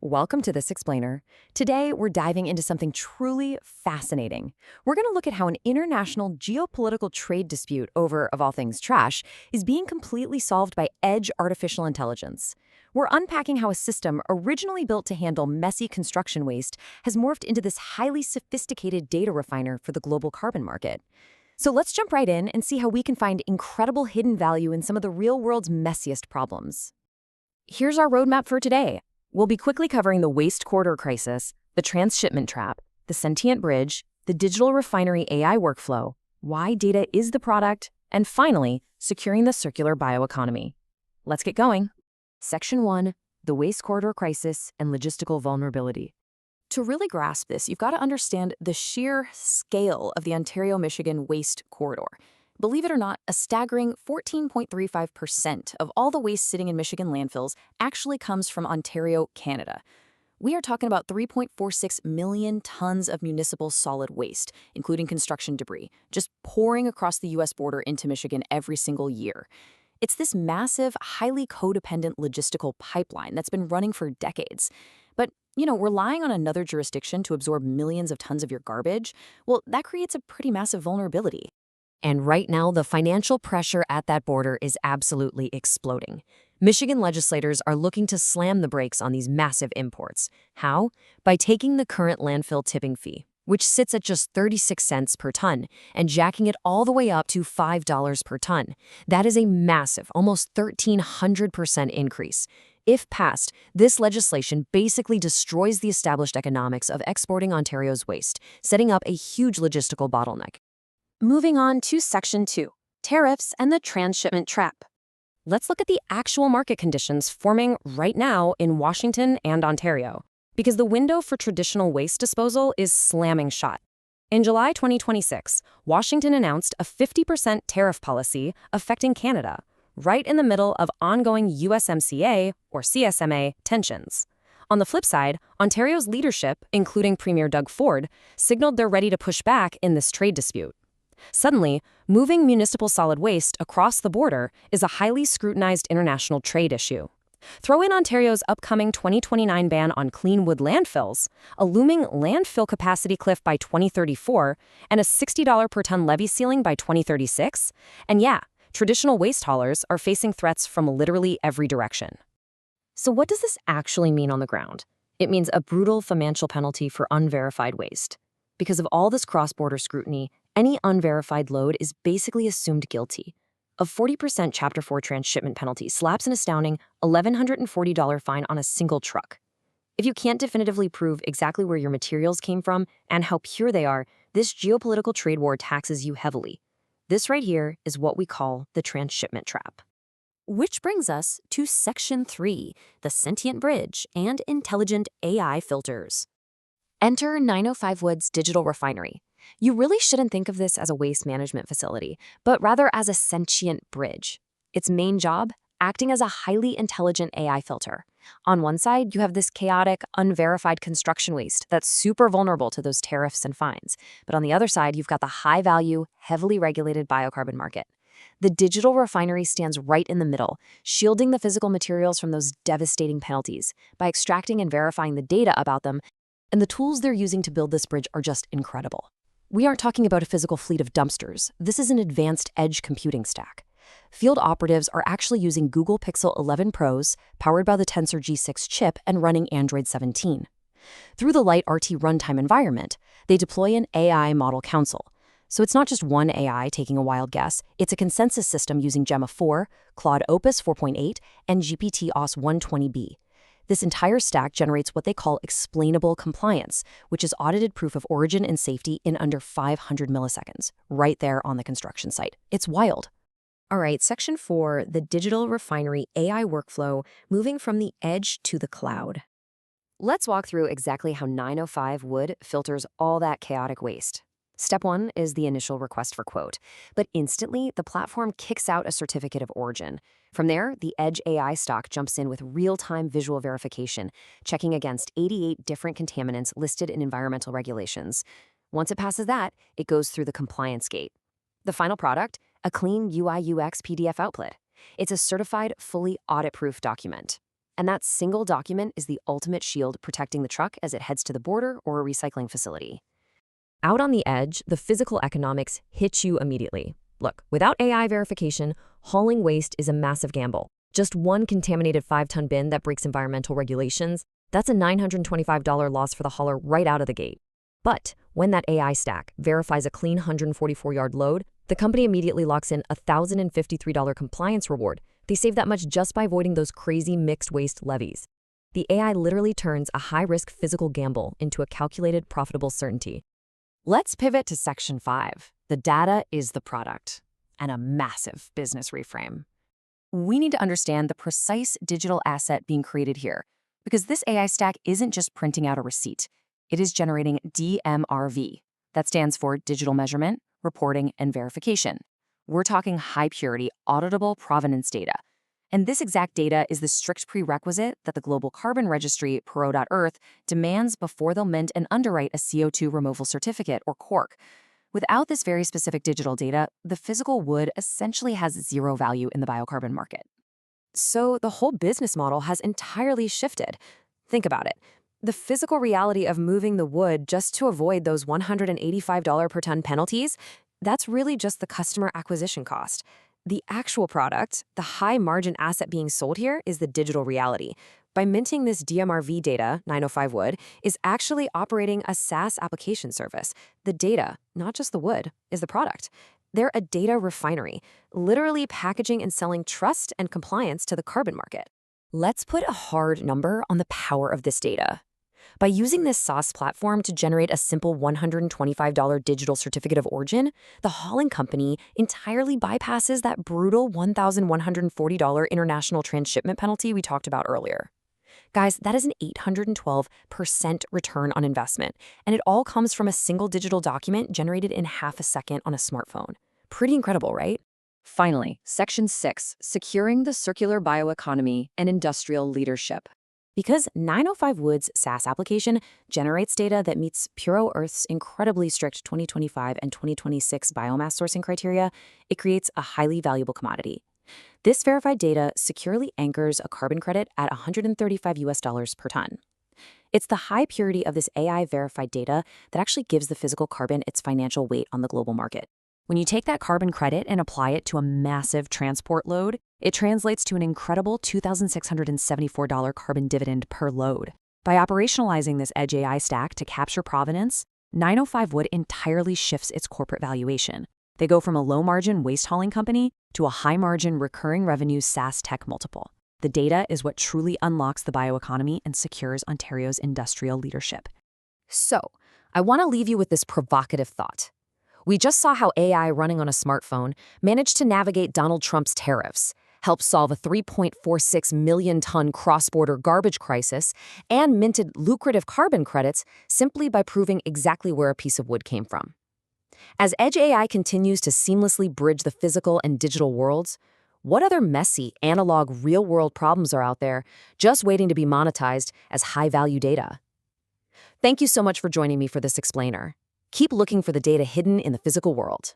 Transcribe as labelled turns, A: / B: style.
A: Welcome to This Explainer. Today, we're diving into something truly fascinating. We're going to look at how an international geopolitical trade dispute over, of all things, trash, is being completely solved by edge artificial intelligence. We're unpacking how a system originally built to handle messy construction waste has morphed into this highly sophisticated data refiner for the global carbon market. So let's jump right in and see how we can find incredible hidden value in some of the real world's messiest problems. Here's our roadmap for today. We'll be quickly covering the waste corridor crisis, the transshipment trap, the sentient bridge, the digital refinery AI workflow, why data is the product, and finally, securing the circular bioeconomy. Let's get going. Section 1, the waste corridor crisis and logistical vulnerability. To really grasp this, you've got to understand the sheer scale of the Ontario-Michigan waste corridor. Believe it or not, a staggering 14.35% of all the waste sitting in Michigan landfills actually comes from Ontario, Canada. We are talking about 3.46 million tons of municipal solid waste, including construction debris, just pouring across the U.S. border into Michigan every single year. It's this massive, highly codependent logistical pipeline that's been running for decades. But, relying on another jurisdiction to absorb millions of tons of your garbage, well, that creates a pretty massive vulnerability. And right now, the financial pressure at that border is absolutely exploding. Michigan legislators are looking to slam the brakes on these massive imports. How? By taking the current landfill tipping fee, which sits at just 36 cents per ton, and jacking it all the way up to $5 per ton. That is a massive, almost 1,300% increase. If passed, this legislation basically destroys the established economics of exporting Ontario's waste, setting up a huge logistical bottleneck. Moving on to Section 2, tariffs and the transshipment trap. Let's look at the actual market conditions forming right now in Washington and Ontario, because the window for traditional waste disposal is slamming shut. In July 2026, Washington announced a 50% tariff policy affecting Canada, right in the middle of ongoing USMCA or CSMA tensions. On the flip side, Ontario's leadership, including Premier Doug Ford, signaled they're ready to push back in this trade dispute. Suddenly, moving municipal solid waste across the border is a highly scrutinized international trade issue. Throw in Ontario's upcoming 2029 ban on clean wood landfills, a looming landfill capacity cliff by 2034, and a $60 per ton levy ceiling by 2036, and yeah, traditional waste haulers are facing threats from literally every direction. So what does this actually mean on the ground? It means a brutal financial penalty for unverified waste. Because of all this cross-border scrutiny, any unverified load is basically assumed guilty. A 40% Chapter 4 transshipment penalty slaps an astounding $1,140 fine on a single truck. If you can't definitively prove exactly where your materials came from and how pure they are, this geopolitical trade war taxes you heavily. This right here is what we call the transshipment trap. Which brings us to Section 3, the sentient bridge and intelligent AI filters. Enter 905 Wood's digital refinery. You really shouldn't think of this as a waste management facility, but rather as a sentient bridge. Its main job? Acting as a highly intelligent AI filter. On one side, you have this chaotic, unverified construction waste that's super vulnerable to those tariffs and fines. But on the other side, you've got the high-value, heavily regulated biocarbon market. The digital refinery stands right in the middle, shielding the physical materials from those devastating penalties by extracting and verifying the data about them. And the tools they're using to build this bridge are just incredible. We aren't talking about a physical fleet of dumpsters. This is an advanced edge computing stack. Field operatives are actually using Google Pixel 11 Pros, powered by the Tensor G6 chip and running Android 17. Through the LiteRT runtime environment, they deploy an AI model council. So it's not just one AI taking a wild guess, it's a consensus system using Gemma 4, Claude Opus 4.8, and GPT-OS 120B. This entire stack generates what they call explainable compliance, which is audited proof of origin and safety in under 500 milliseconds, right there on the construction site. It's wild. All right, Section 4, the digital refinery AI workflow, moving from the edge to the cloud. Let's walk through exactly how 905 Wood filters all that chaotic waste. Step 1 is the initial request for quote, but instantly the platform kicks out a certificate of origin. From there, the Edge AI stock jumps in with real-time visual verification, checking against 88 different contaminants listed in environmental regulations. Once it passes that, it goes through the compliance gate. The final product, a clean UI/UX PDF output. It's a certified, fully audit-proof document. And that single document is the ultimate shield protecting the truck as it heads to the border or a recycling facility. Out on the edge, the physical economics hit you immediately. Look, without AI verification, hauling waste is a massive gamble. Just one contaminated 5-ton bin that breaks environmental regulations, that's a $925 loss for the hauler right out of the gate. But when that AI stack verifies a clean 144-yard load, the company immediately locks in a $1,053 compliance reward. They save that much just by avoiding those crazy mixed waste levies. The AI literally turns a high-risk physical gamble into a calculated, profitable certainty. Let's pivot to Section 5. The data is the product, and a massive business reframe. We need to understand the precise digital asset being created here, because this AI stack isn't just printing out a receipt. It is generating DMRV. That stands for Digital Measurement, Reporting, and Verification. We're talking high-purity, auditable provenance data. And this exact data is the strict prerequisite that the Global Carbon Registry, Pro.Earth, demands before they'll mint and underwrite a CO2 removal certificate, or CORC. Without this very specific digital data, the physical wood essentially has zero value in the biocarbon market. So the whole business model has entirely shifted. Think about it. The physical reality of moving the wood just to avoid those $185 per ton penalties, that's really just the customer acquisition cost. The actual product, the high-margin asset being sold here, is the digital reality. By minting this DMRV data, 905 Wood, is actually operating a SaaS application service. The data, not just the wood, is the product. They're a data refinery, literally packaging and selling trust and compliance to the carbon market. Let's put a hard number on the power of this data. By using this SaaS platform to generate a simple $125 digital certificate of origin, the hauling company entirely bypasses that brutal $1,140 international transshipment penalty we talked about earlier. Guys, that is an 812% return on investment, and it all comes from a single digital document generated in half a second on a smartphone. Pretty incredible, right? Finally, Section 6, Securing the Circular Bioeconomy and Industrial Leadership. Because 905 Wood's SaaS application generates data that meets Pro.Earth's incredibly strict 2025 and 2026 biomass sourcing criteria, it creates a highly valuable commodity. This verified data securely anchors a carbon credit at $135 per ton. It's the high purity of this AI-verified data that actually gives the physical carbon its financial weight on the global market. When you take that carbon credit and apply it to a massive transport load, it translates to an incredible $2,674 carbon dividend per load. By operationalizing this edge AI stack to capture provenance, 905 Wood entirely shifts its corporate valuation. They go from a low-margin waste hauling company to a high-margin recurring revenue SaaS tech multiple. The data is what truly unlocks the bioeconomy and secures Ontario's industrial leadership. So, I want to leave you with this provocative thought. We just saw how AI running on a smartphone managed to navigate Donald Trump's tariffs, help solve a 3.46 million ton cross-border garbage crisis, and minted lucrative carbon credits simply by proving exactly where a piece of wood came from. As Edge AI continues to seamlessly bridge the physical and digital worlds, what other messy, analog, real-world problems are out there just waiting to be monetized as high-value data? Thank you so much for joining me for this explainer. Keep looking for the data hidden in the physical world.